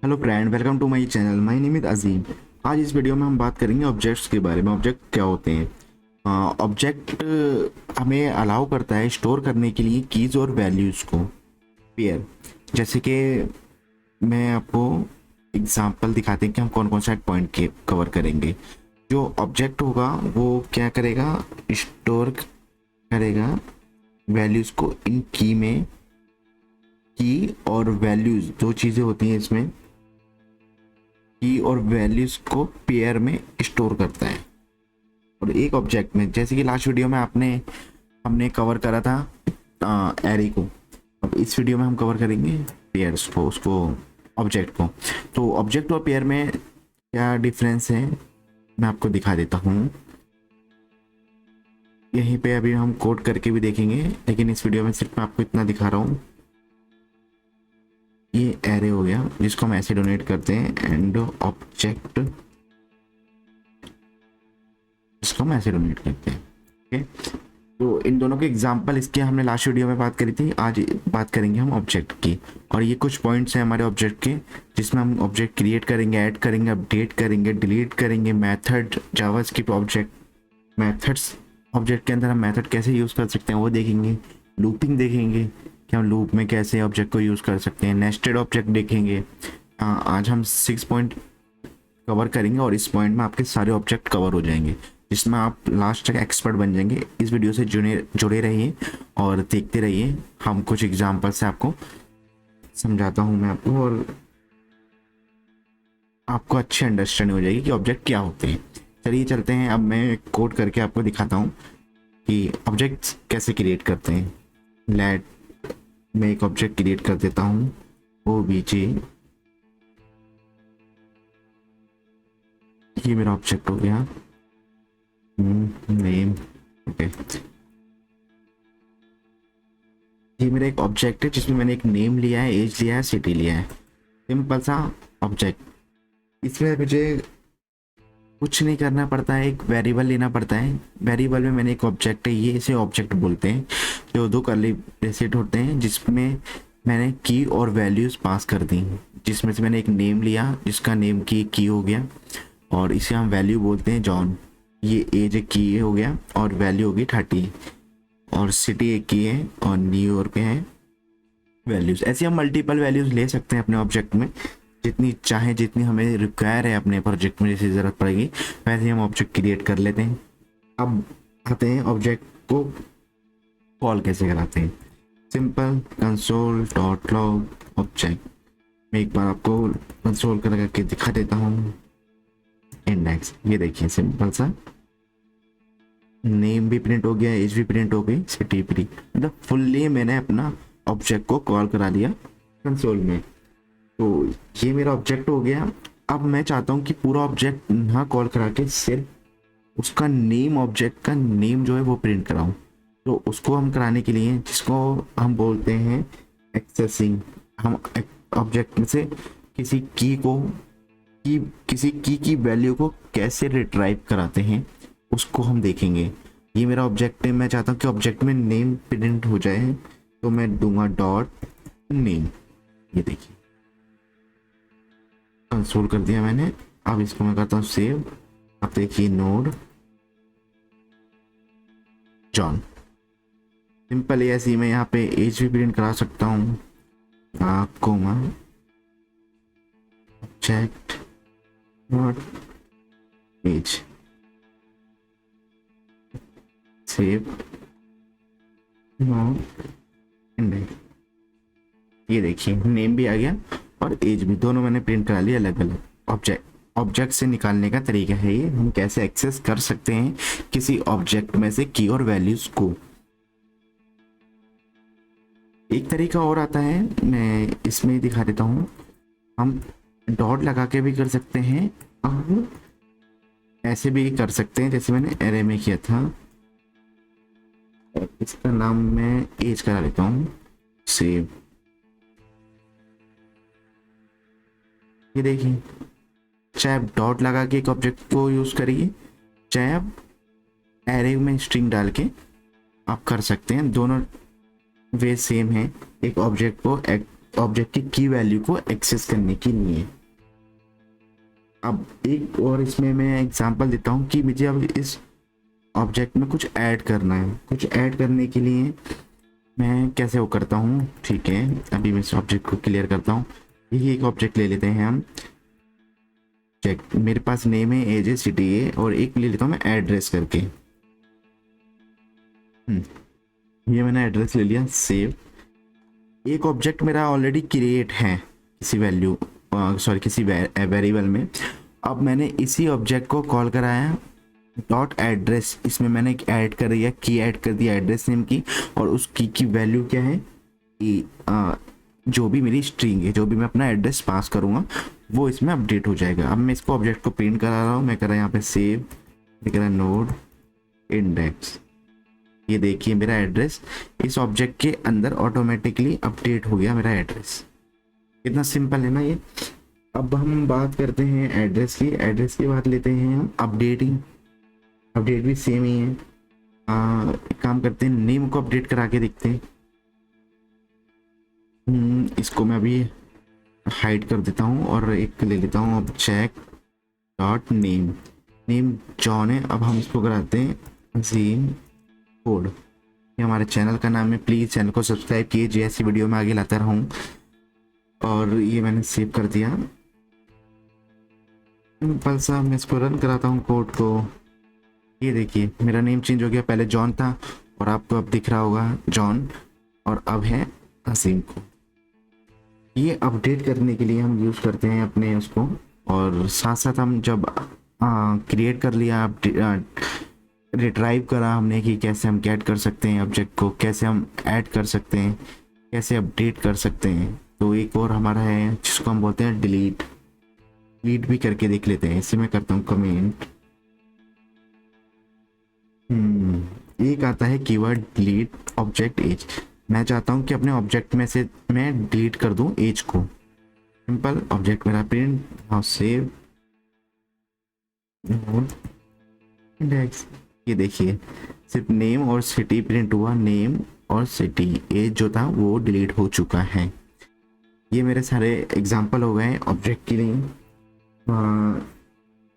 Hello friend, welcome to my channel. My name is Azeem. आज इस video में हम बात करेंगे ऑब्जेक्ट्स के बारे में। ऑब्जेक्ट क्या होते हैं? ऑब्जेक्ट हमें अलाउ करता है स्टोर करने के लिए कीज़ और वैल्यूज़ को पेयर। जैसे कि मैं आपको एग्जांपल दिखाते हैं कि हम कौन कौन सा पॉइंट के कवर करेंगे। जो ऑब्जेक्ट होगा वो क्या करेगा, स्टोर करेगा वैल्यूज़ को इन की में। की और वैल्यूज़ दो चीज़ें होती हैं इसमें। की और वैल्यूज को पेयर में स्टोर करता है। और एक ऑब्जेक्ट में, जैसे कि लास्ट वीडियो में हमने कवर करा था एरे को, अब इस वीडियो में हम कवर करेंगे पेयर्स को, उसको ऑब्जेक्ट को। तो ऑब्जेक्ट और पेयर में क्या डिफरेंस है मैं आपको दिखा देता हूँ। यहीं पे अभी हम कोड करके भी देखेंगे, लेकिन इस वीडियो में सिर्फ मैं आपको इतना दिखा रहा हूँ। ये एरे हो गया जिसको हम ऐसे डोनेट करते हैं, एंड ऑब्जेक्ट इसको हम ऐसे डोनेट करते हैं। ओके, तो इन दोनों के एग्जांपल इसके हमने लास्ट वीडियो में बात करी थी। आज बात करेंगे हम ऑब्जेक्ट की। और ये कुछ पॉइंट्स हैं हमारे ऑब्जेक्ट के, जिसमें हम ऑब्जेक्ट क्रिएट करेंगे, ऐड करेंगे, अपडेट करेंगे, डिलीट करेंगे, method, JavaScript object, methods. Object के अंदर हम मेथड कैसे यूज़ कर सकते हैं वो देखेंगे। लूपिंग देखेंगे कि हम लूप में कैसे ऑब्जेक्ट को यूज़ कर सकते हैं। नेस्टेड ऑब्जेक्ट देखेंगे। आज हम 6 पॉइंट कवर करेंगे और इस पॉइंट में आपके सारे ऑब्जेक्ट कवर हो जाएंगे, जिसमें आप लास्ट तक एक्सपर्ट बन जाएंगे। इस वीडियो से जुड़े रहिए और देखते रहिए। हम कुछ एग्जांपल से आपको समझाता हूँ मैं आपको, और आपको अच्छी अंडरस्टैंडिंग हो जाएगी कि ऑब्जेक्ट क्या होते हैं। चलिए चलते हैं, अब मैं कोड करके आपको दिखाता हूँ कि ऑब्जेक्ट्स कैसे क्रिएट करते हैं। लेट मैं एक ऑब्जेक्ट क्रिएट कर देता हूँ, OBJ। ये मेरा ऑब्जेक्ट हो गया, नेम। ओके, ये मेरा एक ऑब्जेक्ट है जिसमें मैंने एक नेम लिया है, एज लिया है, सिटी लिया है। सिंपल सा ऑब्जेक्ट। इसमें मुझे कुछ नहीं करना पड़ता है, एक वेरिएबल लेना पड़ता है। वेरिएबल में मैंने एक ऑब्जेक्ट है, ये इसे ऑब्जेक्ट बोलते हैं, जो दो कर्ली ब्रैकेट होते हैं, जिसमें मैंने की और वैल्यूज पास कर दी। जिसमें से मैंने एक नेम लिया जिसका नेम की हो गया, और इसे हम वैल्यू बोलते हैं जॉन। ये एज एक की हो गया और वैल्यू होगी 30, और सिटी एक की है और न्यूयॉर्क पे है वैल्यूज। ऐसे हम मल्टीपल वैल्यूज ले सकते हैं अपने ऑब्जेक्ट में, जितनी चाहे, जितनी हमें रिक्वायर है अपने प्रोजेक्ट में, जैसी ज़रूरत पड़ेगी वैसे हम ऑब्जेक्ट क्रिएट कर लेते हैं। अब आते हैं ऑब्जेक्ट को कॉल कैसे कराते हैं। Simple console dot log object. मैं एक बार आपको कंसोल करके दिखा देता हूँ। इंडेक्स, ये देखिए सिंपल सा नेम भी प्रिंट हो गया, एज भी प्रिंट हो गई, सिटी प्री, मतलब फुल्ली मैंने अपना ऑब्जेक्ट को कॉल करा दिया कंसोल में। तो ये मेरा ऑब्जेक्ट हो गया। अब मैं चाहता हूँ कि पूरा ऑब्जेक्ट ना कॉल करा के सिर्फ उसका नेम, ऑब्जेक्ट का नेम जो है वो प्रिंट कराऊं। तो उसको हम कराने के लिए, जिसको हम बोलते हैं एक्सेसिंग, हम ऑब्जेक्ट में से किसी की को किसी की वैल्यू को कैसे रिट्राइव कराते हैं उसको हम देखेंगे। ये मेरा ऑब्जेक्ट है, मैं चाहता हूँ कि ऑब्जेक्ट में नेम प्रिंट हो जाए, तो मैं दूंगा डॉट नेम। ये देखिए कंसोल कर दिया मैंने। अब इसको मैं करता हूँ सेव। अब देखिए नोड जॉन। सिंपल है, ऐसी मैं यहाँ पे एज भी प्रिंट करा सकता हूँ, comma object not as, save node index. ये देखिए नेम भी आ गया और एज भी, दोनों मैंने प्रिंट करा लिया अलग अलग। ऑब्जेक्ट से निकालने का तरीका है ये, हम कैसे एक्सेस कर सकते हैं किसी ऑब्जेक्ट में से की और वैल्यूज को। एक तरीका और आता है, मैं इसमें दिखा देता हूँ। हम डॉट लगा के भी कर सकते हैं और ऐसे भी कर सकते हैं, जैसे मैंने एरे में किया था। इसका नाम मैं एज करा लेता हूँ, सेव। ये देखिए, चाहे आप डॉट लगा के एक ऑब्जेक्ट को यूज करिए, चाहे आप एरे में स्ट्रिंग डाल के आप कर सकते हैं। दोनों वे सेम है, एक ऑब्जेक्ट को ऑब्जेक्ट की की वैल्यू को एक्सेस करने के लिए। अब एक और इसमें मैं एग्जांपल देता हूँ कि मुझे अब इस ऑब्जेक्ट में कुछ ऐड करना है। कुछ ऐड करने के लिए मैं कैसे वो करता हूँ, ठीक है, अभी मैं इस ऑब्जेक्ट को क्लियर करता हूँ। यही एक ऑब्जेक्ट ले लेते हैं हम, चेक, मेरे पास नेम है, एज है, सिटी है, और एक ले लेता हूँ मैं एड्रेस करके। ये मैंने एड्रेस ले लिया, सेव। एक ऑब्जेक्ट मेरा ऑलरेडी क्रिएट है किसी वैल्यू सॉरी किसी वेरिएबल में। अब मैंने इसी ऑब्जेक्ट को कॉल कराया डॉट एड्रेस, इसमें मैंने एक ऐड कर दिया, की ऐड कर दिया एड्रेस नेम की, और उस की वैल्यू क्या है कि जो भी मेरी स्ट्रिंग है, जो भी मैं अपना एड्रेस पास करूँगा वो इसमें अपडेट हो जाएगा। अब मैं इसको ऑब्जेक्ट को प्रिंट करा रहा हूँ, मैं कर रहा यहाँ पे सेव, लिख रहा नोड इंडेक्स। ये देखिए मेरा एड्रेस इस ऑब्जेक्ट के अंदर ऑटोमेटिकली अपडेट हो गया मेरा एड्रेस। कितना सिंपल है ना ये। अब हम बात करते हैं एड्रेस की। एड्रेस की बात लेते हैं हम अपडेटिंग। अपडेट भी सेम ही है। एक काम करते हैं, नेम को अपडेट करा के देखते हैं। इसको मैं अभी हाइड कर देता हूँ और एक ले लेता हूँ object dot name. Name John है। अब हम इसको कराते हैं अजीम कोड। ये हमारे चैनल का नाम है, प्लीज़ चैनल को सब्सक्राइब कीजिए, ऐसी वीडियो में आगे लाता रहूँ। और ये मैंने सेव कर दिया। सिंपल सा मैं इसको रन कराता हूँ कोड को। ये देखिए मेरा नेम चेंज हो गया, पहले जॉन था और आपको अब दिख रहा होगा जॉन, और अब है असीम को। ये अपडेट करने के लिए हम यूज़ करते हैं अपने उसको। और साथ साथ हम जब क्रिएट कर लिया, रिट्राइव करा हमने कि कैसे हम गेट कर सकते हैं ऑब्जेक्ट को, कैसे हम ऐड कर सकते हैं, कैसे अपडेट कर सकते हैं। तो एक और हमारा है जिसको हम बोलते हैं डिलीट। डिलीट भी करके देख लेते हैं। इसे मैं करता हूँ कमेंट। एक आता है कीवर्ड डिलीट ऑब्जेक्ट एज। मैं चाहता हूँ कि अपने ऑब्जेक्ट में से मैं डिलीट कर दूँ एज को। सिंपल, ऑब्जेक्ट मेरा प्रिंट, नाउ सेव इंडेक्स। ये देखिए सिर्फ नेम और सिटी प्रिंट हुआ, नेम और सिटी, एज जो था वो डिलीट हो चुका है। ये मेरे सारे एग्जांपल हो गए ऑब्जेक्ट के लिए।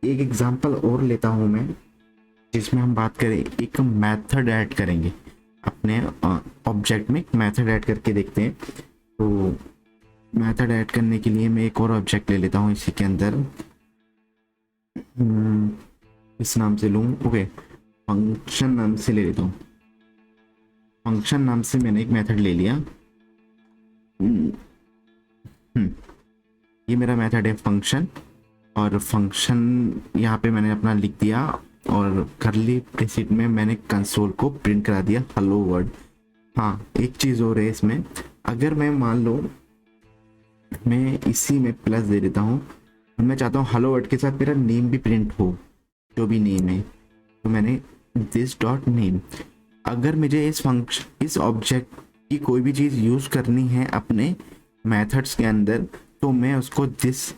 एक एग्जांपल और लेता हूँ मैं जिसमें हम बात करें, एक मेथड ऐड करेंगे अपने ऑब्जेक्ट में। मेथड ऐड करके देखते हैं। तो मेथड ऐड करने के लिए मैं एक और ऑब्जेक्ट ले लेता हूँ इसी के अंदर। इस नाम से लूँ, ओके, फंक्शन नाम से ले लेता हूँ। फंक्शन नाम से मैंने एक मेथड ले लिया। ये मेरा मेथड है फंक्शन, और फंक्शन यहाँ पे मैंने अपना लिख दिया, और करली ब्रैकेट में मैंने कंसोल को प्रिंट करा दिया हेलो वर्ल्ड। हाँ, एक चीज़ और है इसमें, अगर मैं मान लो मैं इसी में प्लस दे देता हूँ और मैं चाहता हूँ हेलो वर्ल्ड के साथ मेरा नेम भी प्रिंट हो, जो भी नेम है, तो मैंने दिस डॉट नेम। अगर मुझे इस ऑब्जेक्ट की कोई भी चीज़ यूज़ करनी है अपने मेथड्स के अंदर, तो मैं उसको दिस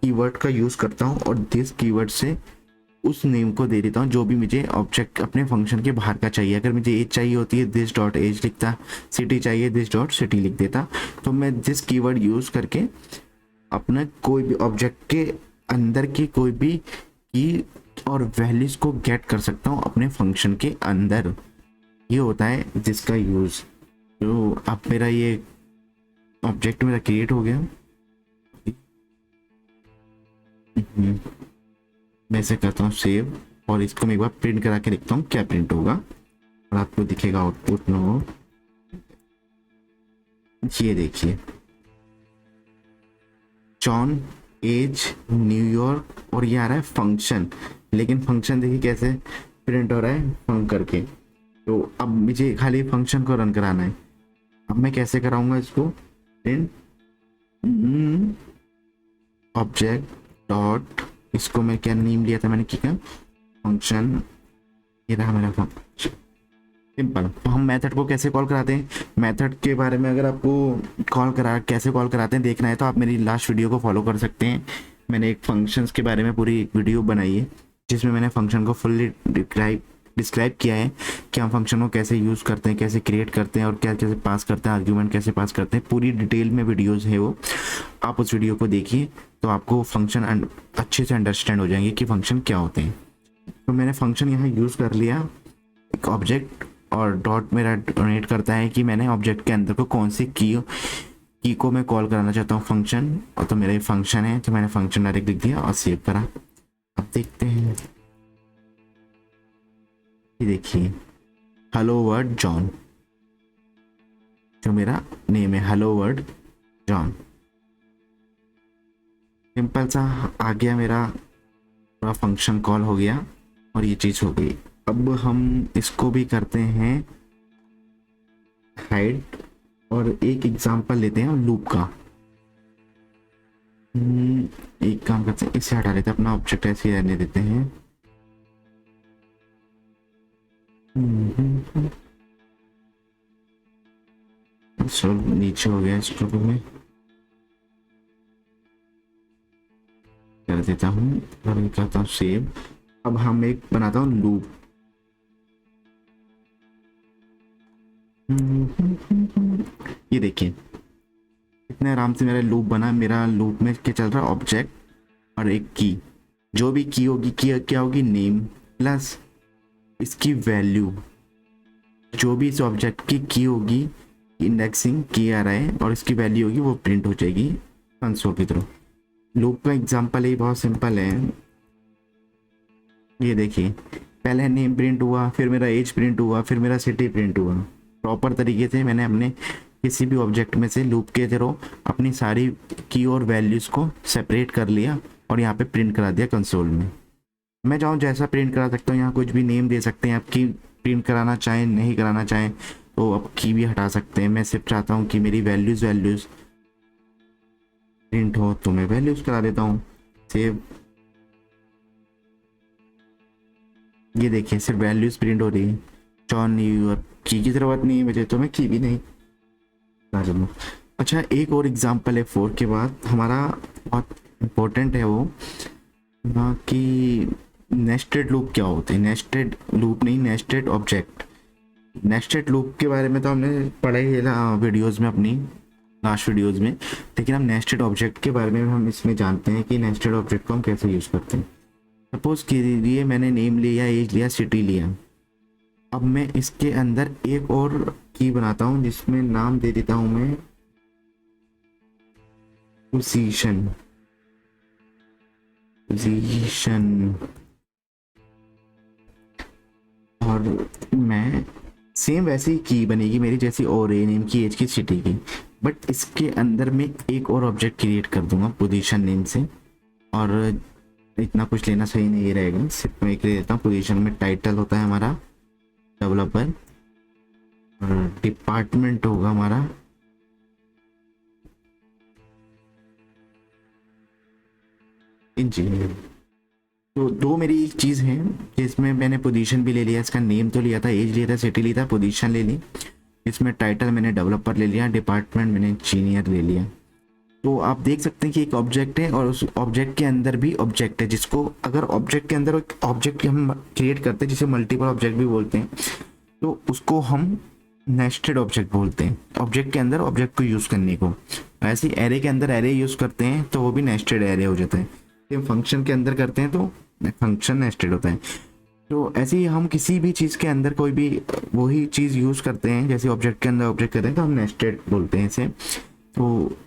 कीवर्ड का यूज़ करता हूँ और दिस कीवर्ड से उस नेम को दे देता हूँ जो भी मुझे ऑब्जेक्ट अपने फंक्शन के बाहर का चाहिए। अगर मुझे एज चाहिए होती है दिस डॉट एज लिखता, सिटी चाहिए दिस डॉट सिटी लिख देता। तो मैं दिस कीवर्ड यूज़ करके अपना कोई भी ऑब्जेक्ट के अंदर की कोई भी की और वैल्यूज को गेट कर सकता हूँ अपने फंक्शन के अंदर। ये होता है जिसका यूज़। तो अब मेरा ये ऑब्जेक्ट मेरा क्रिएट हो गया। मैं इसे करता हूँ सेव, और इसको मैं एक बार प्रिंट करा के देखता हूँ क्या प्रिंट होगा, और आपको दिखेगा आउटपुट नो। ये देखिए जॉन, एज, न्यूयॉर्क, और ये आ रहा है फंक्शन। लेकिन फंक्शन देखिए कैसे प्रिंट हो रहा है फंक करके। तो अब मुझे खाली फंक्शन को रन कराना है। अब मैं कैसे कराऊंगा इसको, प्रिंट ऑब्जेक्ट डॉट, इसको मैं क्या नेम लिया था मैंने, क्या फंक्शन। ये रहा मेरा फंक्शन। सिंपल। तो हम मेथड को कैसे कॉल कराते हैं, मेथड के बारे में अगर आपको कैसे कॉल कराते हैं देखना है तो आप मेरी लास्ट वीडियो को फॉलो कर सकते हैं। मैंने एक फंक्शंस के बारे में पूरी एक वीडियो बनाई है जिसमें मैंने फंक्शन को फुल्ली डिस्क्राइब डिस्क्राइब किया है कि हम फंक्शन को कैसे यूज़ करते हैं, कैसे क्रिएट करते हैं और क्या कैसे पास करते हैं, आर्ग्यूमेंट कैसे पास करते हैं, पूरी डिटेल में वीडियोज़ है वो, आप उस वीडियो को देखिए तो आपको फंक्शन अच्छे से अंडरस्टैंड हो जाएंगे कि फंक्शन क्या होते हैं। तो मैंने फंक्शन यहाँ यूज़ कर लिया, एक ऑब्जेक्ट, और डॉट मेरा डोनेट करता है कि मैंने ऑब्जेक्ट के अंदर को कौन सी की को मैं कॉल कराना चाहता हूँ फंक्शन, और तो मेरा ये फंक्शन है तो मैंने फंक्शन डायरेक्ट लिख दिया और सेव करा। अब देखते हैं, ये देखिए हेलो वर्ड जॉन, जो मेरा नेम है हेलो वर्ड जॉन, सिंपल सा आ गया मेरा पूरा फंक्शन कॉल हो गया और ये चीज़ हो गई। अब हम इसको भी करते हैं हाइड, और एक एग्जांपल लेते हैं लूप का। एक काम करते हैं, इसे हटा लेते हैं, अपना ऑब्जेक्ट ऐसे ही रहने देते हैं। चलो नीचे हो गया, इसको भी मैं कर देता हूँ और करता हूँ सेव। अब हम एक बनाता हूँ लूप, ये देखिए इतने आराम से मेरा लूप बना। मेरा लूप में क्या चल रहा है, ऑब्जेक्ट और एक की, जो भी की होगी की क्या होगी, नेम प्लस इसकी वैल्यू, जो भी इस ऑब्जेक्ट की होगी, इंडेक्सिंग की आ रहा है और इसकी वैल्यू होगी वो प्रिंट हो जाएगी कंसोल की तरफ। लूप का एग्जांपल ही बहुत सिंपल है, ये देखिए पहले नेम प्रिंट हुआ, फिर मेरा एज प्रिंट हुआ, फिर मेरा सिटी प्रिंट हुआ। प्रॉपर तरीके से मैंने अपने किसी भी ऑब्जेक्ट में से लूप के थ्रू अपनी सारी की और वैल्यूज़ को सेपरेट कर लिया और यहाँ पे प्रिंट करा दिया कंसोल में। मैं चाहूँ जैसा प्रिंट करा सकता हूँ, यहाँ कुछ भी नेम दे सकते हैं, आपकी प्रिंट कराना चाहें नहीं कराना चाहें तो आप की भी हटा सकते हैं। मैं सिर्फ चाहता हूँ कि मेरी वैल्यूज़ प्रिंट हो तो मैं वैल्यूज़ करा देता हूँ सेव। ये देखिए सिर्फ वैल्यूज़ प्रिंट हो रही है, जॉन न्यू, की ज़रूरत नहीं है मुझे तो मैं की भी नहीं ला चलूँ। अच्छा एक और एग्जांपल है 4 के बाद हमारा, बहुत इम्पोर्टेंट है वो ना, कि नेस्टेड लूप क्या होते हैं। नेस्टेड लूप नहीं, नेस्टेड ऑब्जेक्ट। नेस्टेड लूप के बारे में तो हमने पढ़ा ही है वीडियोस में, अपनी लास्ट वीडियोस में, लेकिन हम नेस्टेड ऑब्जेक्ट के बारे में हम इसमें जानते हैं कि नेस्टेड ऑब्जेक्ट को हम कैसे यूज़ करते हैं। सपोज कीजिए मैंने नेम लिया, एज लिया, सिटी लिया। अब मैं इसके अंदर एक और की बनाता हूँ जिसमें नाम दे देता हूँ मैं पोजीशन। और मैं सेम वैसी की बनेगी मेरी जैसी और है, नेम की, एज की, सिटी की, बट इसके अंदर मैं एक और ऑब्जेक्ट क्रिएट कर दूंगा पोजीशन नेम से। और इतना कुछ लेना सही नहीं रहेगा, सिर्फ मैं एक ले लेता हूँ। पोजीशन में टाइटल होता है हमारा डेवलपर, और डिपार्टमेंट होगा हमारा इंजीनियर। तो दो मेरी चीज़ हैं जिसमें मैंने पोजीशन भी ले लिया, इसका नेम तो लिया था, एज लिया था, सिटी लिया था, पोजीशन ले ली। इसमें टाइटल मैंने डेवलपर ले लिया, डिपार्टमेंट मैंने इंजीनियर ले लिया। तो आप देख सकते हैं कि एक ऑब्जेक्ट है और उस ऑब्जेक्ट के अंदर भी ऑब्जेक्ट है, जिसको अगर ऑब्जेक्ट के अंदर एक ऑब्जेक्ट हम क्रिएट करते हैं जिसे मल्टीपल ऑब्जेक्ट भी बोलते हैं, तो उसको हम नेस्टेड ऑब्जेक्ट बोलते हैं। ऑब्जेक्ट के अंदर ऑब्जेक्ट को यूज़ करने को, ऐसे एरे के अंदर एरे यूज़ करते हैं तो वो भी नेस्टेड एरे हो जाता है। तो फंक्शन के अंदर करते हैं तो फंक्शन नेस्टेड होता है। तो ऐसे ही हम किसी भी चीज़ के अंदर कोई भी वही चीज़ यूज़ करते हैं, जैसे ऑब्जेक्ट के अंदर ऑब्जेक्ट करते हैं तो हम नेस्टेड बोलते हैं इसे। तो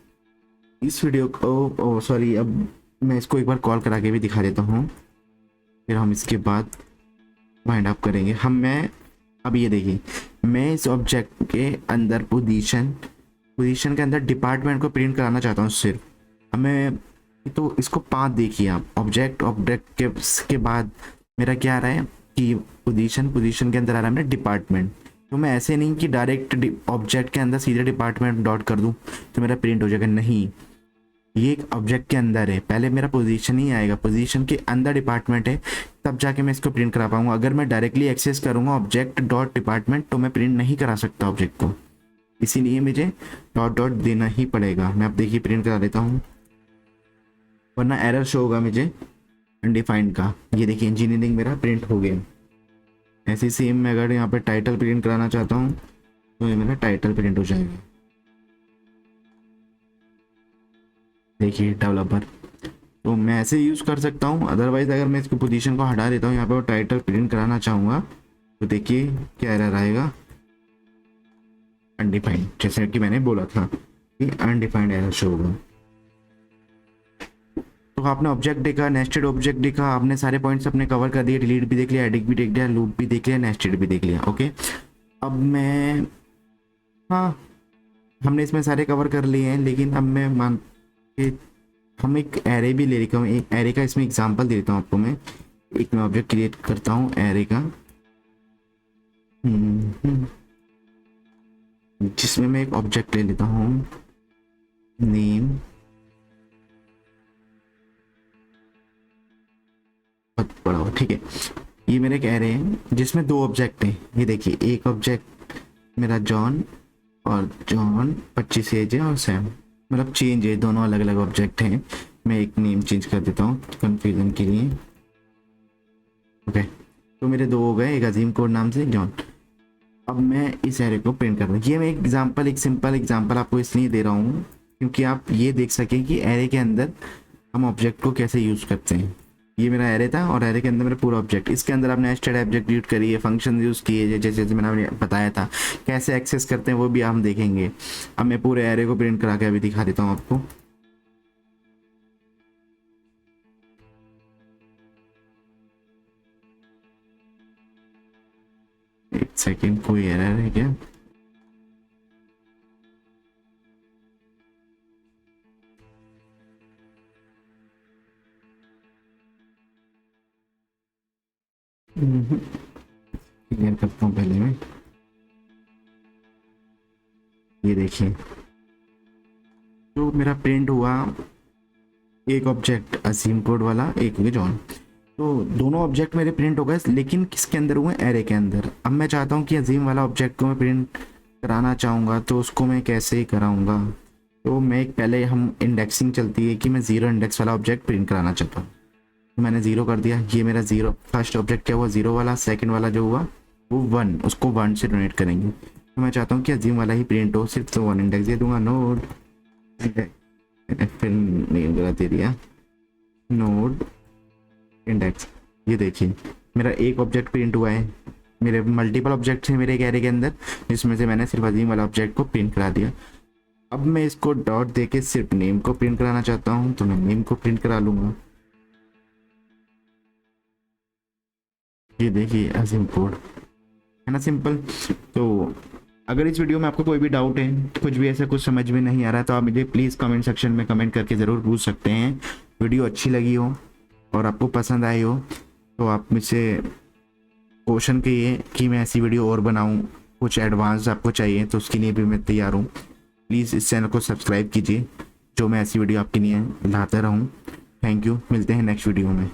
इस वीडियो को सॉरी, अब मैं इसको एक बार कॉल करा के भी दिखा देता हूँ, फिर हम इसके बाद वाइंड अप करेंगे। अब ये देखिए मैं इस ऑब्जेक्ट के अंदर पोजीशन के अंदर डिपार्टमेंट को प्रिंट कराना चाहता हूँ सिर्फ। अब मैं तो इसको पाथ देखिए आप, ऑब्जेक्ट के बाद मेरा क्या आ रहा है कि पोजीशन के अंदर आ रहा है मेरा डिपार्टमेंट। तो मैं ऐसे नहीं कि डायरेक्ट ऑब्जेक्ट के अंदर सीधे डिपार्टमेंट डॉट कर दूं तो मेरा प्रिंट हो जाएगा, नहीं, ये एक ऑब्जेक्ट के अंदर है, पहले मेरा पोजीशन ही आएगा, पोजीशन के अंदर डिपार्टमेंट है, तब जाके मैं इसको प्रिंट करा पाऊंगा। अगर मैं डायरेक्टली एक्सेस करूंगा ऑब्जेक्ट डॉट डिपार्टमेंट तो मैं प्रिंट नहीं करा सकता ऑब्जेक्ट को, इसीलिए मुझे डॉट डॉट देना ही पड़ेगा। मैं अब देखिए प्रिंट करा देता हूँ, वरना एरर शो होगा मुझे अनडिफाइंड का। ये देखिए इंजीनियरिंग मेरा प्रिंट हो गया। ऐसे सेम मैं अगर यहाँ पे टाइटल प्रिंट कराना चाहता हूँ तो ये मेरा टाइटल प्रिंट हो जाएगा। देखिए डेवलपर, तो मैं ऐसे यूज़ कर सकता हूँ। अदरवाइज अगर मैं इसकी पोजीशन को हटा देता हूँ, यहाँ पे वो टाइटल प्रिंट कराना चाहूँगा तो देखिए क्या एरर आएगा, अनडिफाइंड, जैसे कि मैंने बोला था कि अनडिफाइंड एरर शो होगा। तो आपने ऑब्जेक्ट देखा, नेस्टेड ऑब्जेक्ट देखा, आपने सारे पॉइंट्स अपने कवर कर दिए, डिलीट भी देख लिया, एडिट भी देख लिया, लूप भी देख लिया, नेस्टेड भी देख लिया। ओके, अब मैं, हाँ हमने इसमें सारे कवर कर लिए हैं, लेकिन अब मैं मान के हम एक एरे भी ले लेता हूँ, एक एरे का इसमें एग्जांपल दे देता हूँ आपको मैं। एक मैं ऑब्जेक्ट क्रिएट करता हूँ एरे का, जिसमें मैं एक ऑब्जेक्ट ले लेता हूँ नेम, बहुत बड़ा हो, ठीक है। ये मेरे एक एरे है जिसमें दो ऑब्जेक्ट हैं। ये देखिए, एक ऑब्जेक्ट मेरा जॉन, और जॉन 25 एज है, और सैम, मतलब चेंज है, दोनों अलग अलग ऑब्जेक्ट हैं। मैं एक नेम चेंज कर देता हूँ कंफ्यूजन के लिए। ओके, तो मेरे दो हो गए, एक अजीम कोड नाम से, जॉन। अब मैं इस एरे को प्रिंट कर रहा हूँ। ये मैं एग्जांपल, एक सिंपल एग्जांपल आपको इसलिए दे रहा हूँ क्योंकि आप ये देख सकें कि एरे के अंदर हम ऑब्जेक्ट को कैसे यूज़ करते हैं। ये मेरा एरे था और एरे के अंदर मेरा पूरा ऑब्जेक्ट, इसके अंदर आपने नेस्टेड ऑब्जेक्ट यूज करिए, फंक्शन यूज़ किए, जैसे जैसे मैंने बताया था कैसे एक्सेस करते हैं वो भी हम देखेंगे। अब मैं पूरे एरे को प्रिंट करा के अभी दिखा देता हूँ आपको। एक सेकेंड, कोई एरर है क्या? क्लियर करता हूँ पहले मैं। ये देखिए जो मेरा प्रिंट हुआ, एक ऑब्जेक्ट असीम कोड वाला, एक जॉन, तो दोनों ऑब्जेक्ट मेरे प्रिंट हो गए, लेकिन किसके अंदर हुए? एरे के अंदर। अब मैं चाहता हूँ कि अजीम वाला ऑब्जेक्ट को मैं प्रिंट कराना चाहूँगा, तो उसको मैं कैसे कराऊँगा? तो मैं एक, पहले हम इंडेक्सिंग चलती है कि मैं ज़ीरो इंडेक्स वाला ऑब्जेक्ट प्रिंट कराना चाहता हूँ, तो मैंने ज़ीरो कर दिया। ये मेरा ज़ीरो, फर्स्ट ऑब्जेक्ट क्या हुआ? ज़ीरो वाला। सेकंड वाला जो हुआ वो वन, उसको वन से डोनेट करेंगे। तो मैं चाहता हूँ कि अजीम वाला ही प्रिंट हो, सिर्फ तो वन इंडेक्स दे दूंगा। नोड, फिर नेम गलत दे दिया, नोड इंडेक्स। ये देखिए मेरा एक ऑब्जेक्ट प्रिंट हुआ है, मेरे मल्टीपल ऑब्जेक्ट हैं मेरे एक एरे के अंदर, जिसमें से मैंने सिर्फ अजीम वाला ऑब्जेक्ट को प्रिंट करा दिया। अब मैं इसको डॉट देके सिर्फ नेम को प्रिंट कराना चाहता हूँ, तो मैं नेम को प्रिंट करा लूँगा। ये देखिए अजीम कोड, है ना सिंपल। तो अगर इस वीडियो में आपको कोई भी डाउट है, कुछ भी ऐसा कुछ समझ में नहीं आ रहा है, तो आप मुझे प्लीज़ कमेंट सेक्शन में कमेंट करके ज़रूर पूछ सकते हैं। वीडियो अच्छी लगी हो और आपको पसंद आई हो तो आप मुझसे क्वेश्चन कीजिए कि मैं ऐसी वीडियो और बनाऊं, कुछ एडवांस आपको चाहिए तो उसके लिए भी मैं तैयार हूं। प्लीज़ इस चैनल को सब्सक्राइब कीजिए, जो मैं ऐसी वीडियो आपके लिए लाता रहूं। थैंक यू, मिलते हैं नेक्स्ट वीडियो में।